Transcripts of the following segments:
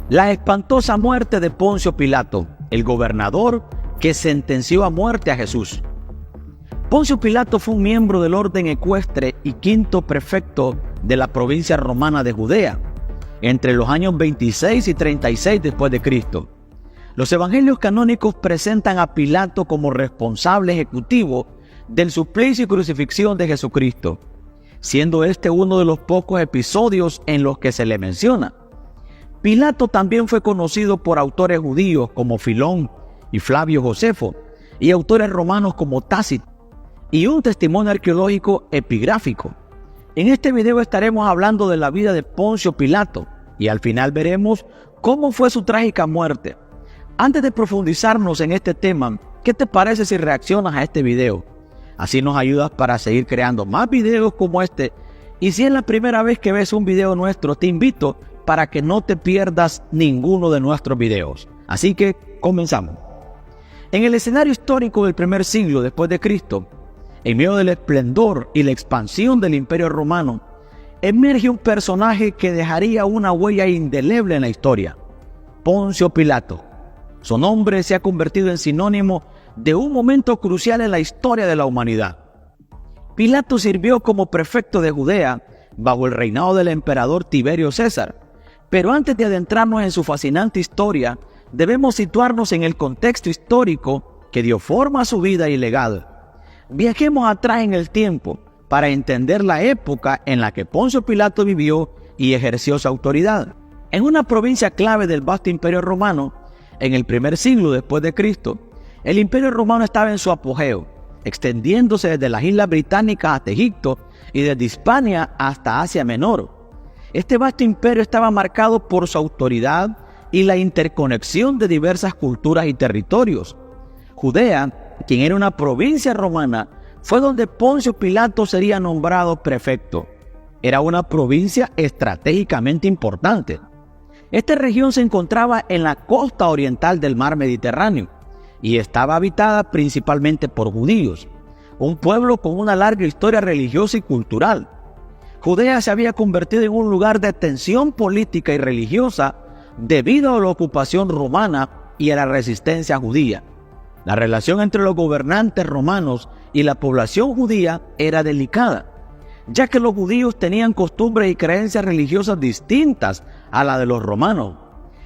La espantosa muerte de Poncio Pilato, el gobernador que sentenció a muerte a Jesús. Poncio Pilato fue un miembro del orden ecuestre y quinto prefecto de la provincia romana de Judea, entre los años 26 y 36 después de Cristo. Los evangelios canónicos presentan a Pilato como responsable ejecutivo del suplicio y crucifixión de Jesucristo, siendo este uno de los pocos episodios en los que se le menciona. Pilato también fue conocido por autores judíos como Filón y Flavio Josefo, y autores romanos como Tácito, y un testimonio arqueológico epigráfico. En este video estaremos hablando de la vida de Poncio Pilato, y al final veremos cómo fue su trágica muerte. Antes de profundizarnos en este tema, ¿qué te parece si reaccionas a este video? Así nos ayudas para seguir creando más videos como este. Y si es la primera vez que ves un video nuestro, te invito para que no te pierdas ninguno de nuestros videos. Así que comenzamos. En el escenario histórico del primer siglo después de Cristo, en medio del esplendor y la expansión del Imperio Romano, emerge un personaje que dejaría una huella indeleble en la historia: Poncio Pilato. Su nombre se ha convertido en sinónimo de un momento crucial en la historia de la humanidad. Pilato sirvió como prefecto de Judea bajo el reinado del emperador Tiberio César. Pero antes de adentrarnos en su fascinante historia, debemos situarnos en el contexto histórico que dio forma a su vida y legado. Viajemos atrás en el tiempo para entender la época en la que Poncio Pilato vivió y ejerció su autoridad. En una provincia clave del vasto Imperio Romano, en el primer siglo después de Cristo, el Imperio Romano estaba en su apogeo, extendiéndose desde las Islas Británicas hasta Egipto y desde Hispania hasta Asia Menor. Este vasto imperio estaba marcado por su autoridad y la interconexión de diversas culturas y territorios. Judea, quien era una provincia romana, fue donde Poncio Pilato sería nombrado prefecto. Era una provincia estratégicamente importante. Esta región se encontraba en la costa oriental del mar Mediterráneo y estaba habitada principalmente por judíos, un pueblo con una larga historia religiosa y cultural. Judea se había convertido en un lugar de tensión política y religiosa debido a la ocupación romana y a la resistencia judía. La relación entre los gobernantes romanos y la población judía era delicada, ya que los judíos tenían costumbres y creencias religiosas distintas a la de los romanos.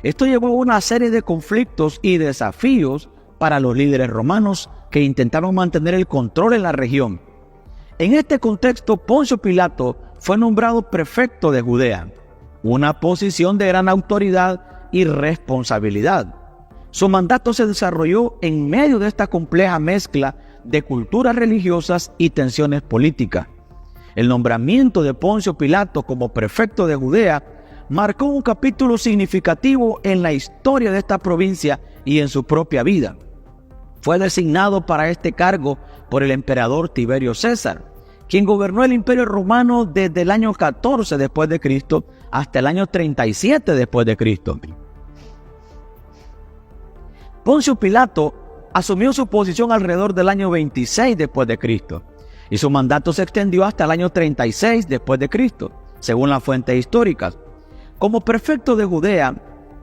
Esto llevó a una serie de conflictos y desafíos para los líderes romanos que intentaron mantener el control en la región. En este contexto, Poncio Pilato fue nombrado prefecto de Judea, una posición de gran autoridad y responsabilidad. Su mandato se desarrolló en medio de esta compleja mezcla de culturas religiosas y tensiones políticas. El nombramiento de Poncio Pilato como prefecto de Judea marcó un capítulo significativo en la historia de esta provincia y en su propia vida. Fue designado para este cargo por el emperador Tiberio César, quien gobernó el Imperio Romano desde el año 14 después de Cristo hasta el año 37 después de Cristo. Poncio Pilato asumió su posición alrededor del año 26 después de Cristo, y su mandato se extendió hasta el año 36 después de Cristo, según las fuentes históricas. Como prefecto de Judea,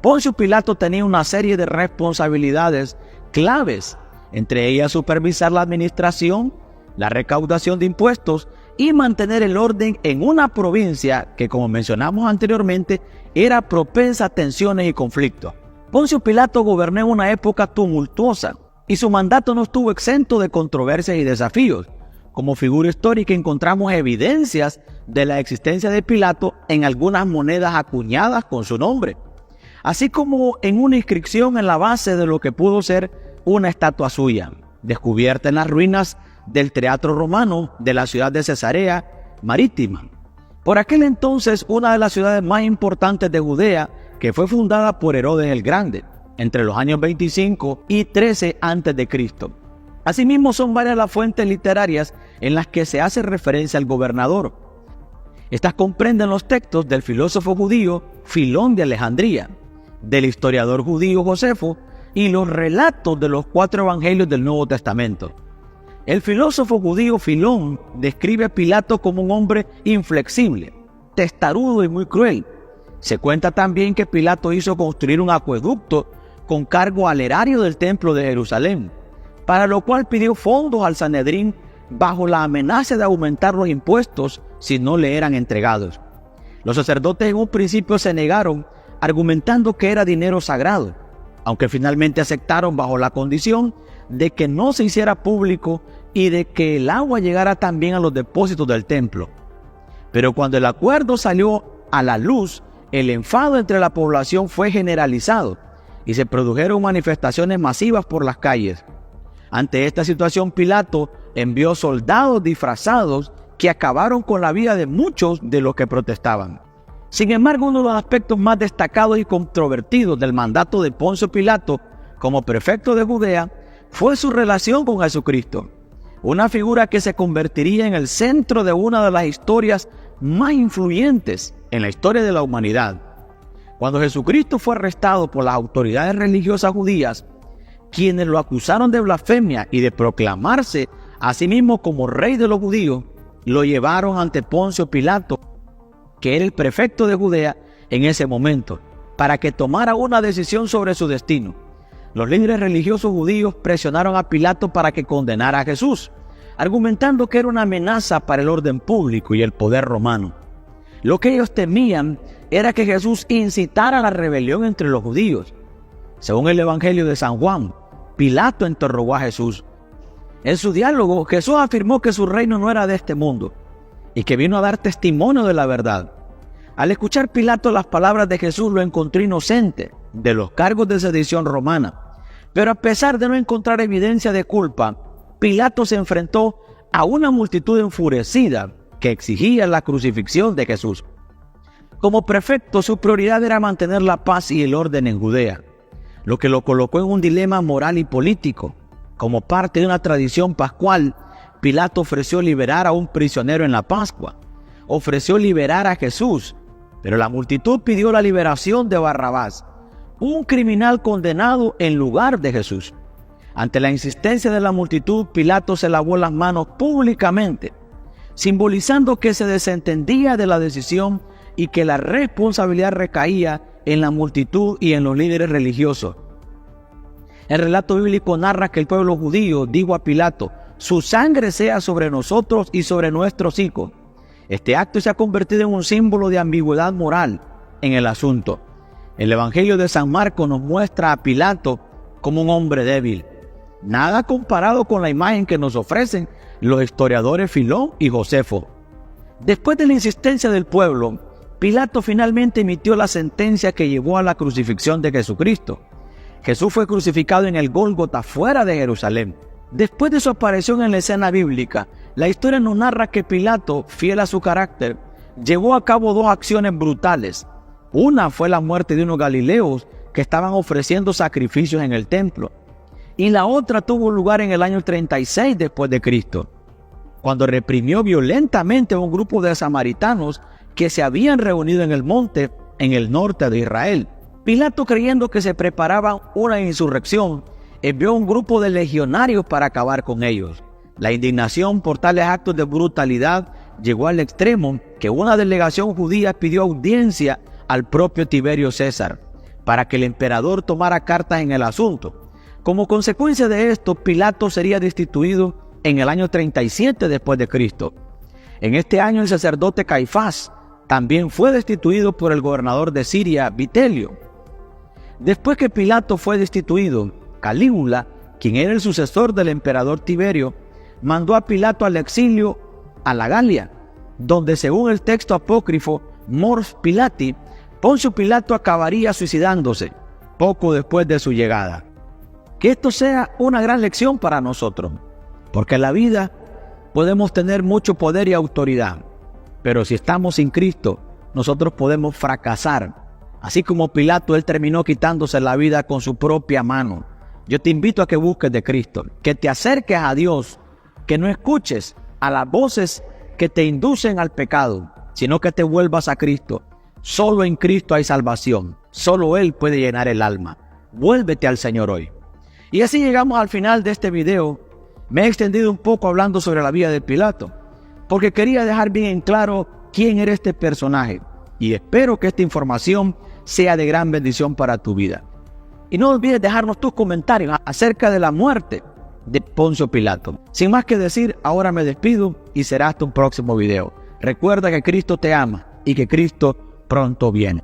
Poncio Pilato tenía una serie de responsabilidades claves, entre ellas supervisar la administración, la recaudación de impuestos y mantener el orden en una provincia que, como mencionamos anteriormente, era propensa a tensiones y conflictos. Poncio Pilato gobernó en una época tumultuosa y su mandato no estuvo exento de controversias y desafíos. Como figura histórica encontramos evidencias de la existencia de Pilato en algunas monedas acuñadas con su nombre, así como en una inscripción en la base de lo que pudo ser una estatua suya, descubierta en las ruinas del Teatro Romano de la ciudad de Cesarea Marítima. Por aquel entonces, una de las ciudades más importantes de Judea, que fue fundada por Herodes el Grande, entre los años 25 y 13 a.C. Asimismo, son varias las fuentes literarias en las que se hace referencia al gobernador. Estas comprenden los textos del filósofo judío Filón de Alejandría, del historiador judío Josefo y los relatos de los 4 evangelios del Nuevo Testamento. El filósofo judío Filón describe a Pilato como un hombre inflexible, testarudo y muy cruel, Se cuenta también que Pilato hizo construir un acueducto con cargo al erario del templo de Jerusalén, para lo cual pidió fondos al Sanedrín bajo la amenaza de aumentar los impuestos si no le eran entregados. Los sacerdotes en un principio se negaron, argumentando que era dinero sagrado, aunque finalmente aceptaron bajo la condición de que no se hiciera público y de que el agua llegara también a los depósitos del templo. Pero cuando el acuerdo salió a la luz, el enfado entre la población fue generalizado y se produjeron manifestaciones masivas por las calles. Ante esta situación, Pilato envió soldados disfrazados que acabaron con la vida de muchos de los que protestaban. Sin embargo, uno de los aspectos más destacados y controvertidos del mandato de Poncio Pilato como prefecto de Judea fue su relación con Jesucristo, una figura que se convertiría en el centro de una de las historias más influyentes en la historia de la humanidad. Cuando Jesucristo fue arrestado por las autoridades religiosas judías, quienes lo acusaron de blasfemia y de proclamarse a sí mismo como rey de los judíos, lo llevaron ante Poncio Pilato, que era el prefecto de Judea en ese momento, para que tomara una decisión sobre su destino. Los líderes religiosos judíos presionaron a Pilato para que condenara a Jesús, argumentando que era una amenaza para el orden público y el poder romano. Lo que ellos temían era que Jesús incitara a la rebelión entre los judíos. Según el Evangelio de San Juan, Pilato interrogó a Jesús. En su diálogo, Jesús afirmó que su reino no era de este mundo y que vino a dar testimonio de la verdad. Al escuchar Pilato las palabras de Jesús, lo encontró inocente de los cargos de sedición romana. Pero a pesar de no encontrar evidencia de culpa, Pilato se enfrentó a una multitud enfurecida que exigía la crucifixión de Jesús. Como prefecto, su prioridad era mantener la paz y el orden en Judea, lo que lo colocó en un dilema moral y político. Como parte de una tradición pascual, Pilato ofreció liberar a un prisionero en la Pascua. Ofreció liberar a Jesús, pero la multitud pidió la liberación de Barrabás, un criminal condenado en lugar de Jesús. Ante la insistencia de la multitud, Pilato se lavó las manos públicamente, simbolizando que se desentendía de la decisión y que la responsabilidad recaía en la multitud y en los líderes religiosos. El relato bíblico narra que el pueblo judío dijo a Pilato: «Su sangre sea sobre nosotros y sobre nuestros hijos». Este acto se ha convertido en un símbolo de ambigüedad moral en el asunto. El Evangelio de San Marcos nos muestra a Pilato como un hombre débil, nada comparado con la imagen que nos ofrecen los historiadores Filón y Josefo. Después de la insistencia del pueblo, Pilato finalmente emitió la sentencia que llevó a la crucifixión de Jesucristo. Jesús fue crucificado en el Gólgota, fuera de Jerusalén. Después de su aparición en la escena bíblica, la historia nos narra que Pilato, fiel a su carácter, llevó a cabo dos acciones brutales. Una fue la muerte de unos galileos que estaban ofreciendo sacrificios en el templo, y la otra tuvo lugar en el año 36 después de Cristo, cuando reprimió violentamente a un grupo de samaritanos que se habían reunido en el monte en el norte de Israel. Pilato, creyendo que se preparaba una insurrección, envió un grupo de legionarios para acabar con ellos. La indignación por tales actos de brutalidad llegó al extremo que una delegación judía pidió audiencia al propio Tiberio César para que el emperador tomara cartas en el asunto. Como consecuencia de esto, Pilato sería destituido en el año 37 después de Cristo. En este año, el sacerdote Caifás también fue destituido por el gobernador de Siria, Vitelio. Después que Pilato fue destituido, Calígula, quien era el sucesor del emperador Tiberio, mandó a Pilato al exilio a la Galia, donde, según el texto apócrifo Mors Pilati, Poncio Pilato acabaría suicidándose poco después de su llegada. Que esto sea una gran lección para nosotros, porque en la vida podemos tener mucho poder y autoridad, pero si estamos sin Cristo, nosotros podemos fracasar. Así como Pilato, él terminó quitándose la vida con su propia mano. Yo te invito a que busques de Cristo, que te acerques a Dios, que no escuches a las voces que te inducen al pecado, sino que te vuelvas a Cristo. Solo en Cristo hay salvación, solo Él puede llenar el alma. Vuélvete al Señor hoy. Y así llegamos al final de este video. Me he extendido un poco hablando sobre la vida de Pilato, porque quería dejar bien en claro quién era este personaje, y espero que esta información sea de gran bendición para tu vida. Y no olvides dejarnos tus comentarios acerca de la muerte de Poncio Pilato. Sin más que decir, ahora me despido y será hasta un próximo video. Recuerda que Cristo te ama y que Cristo pronto viene.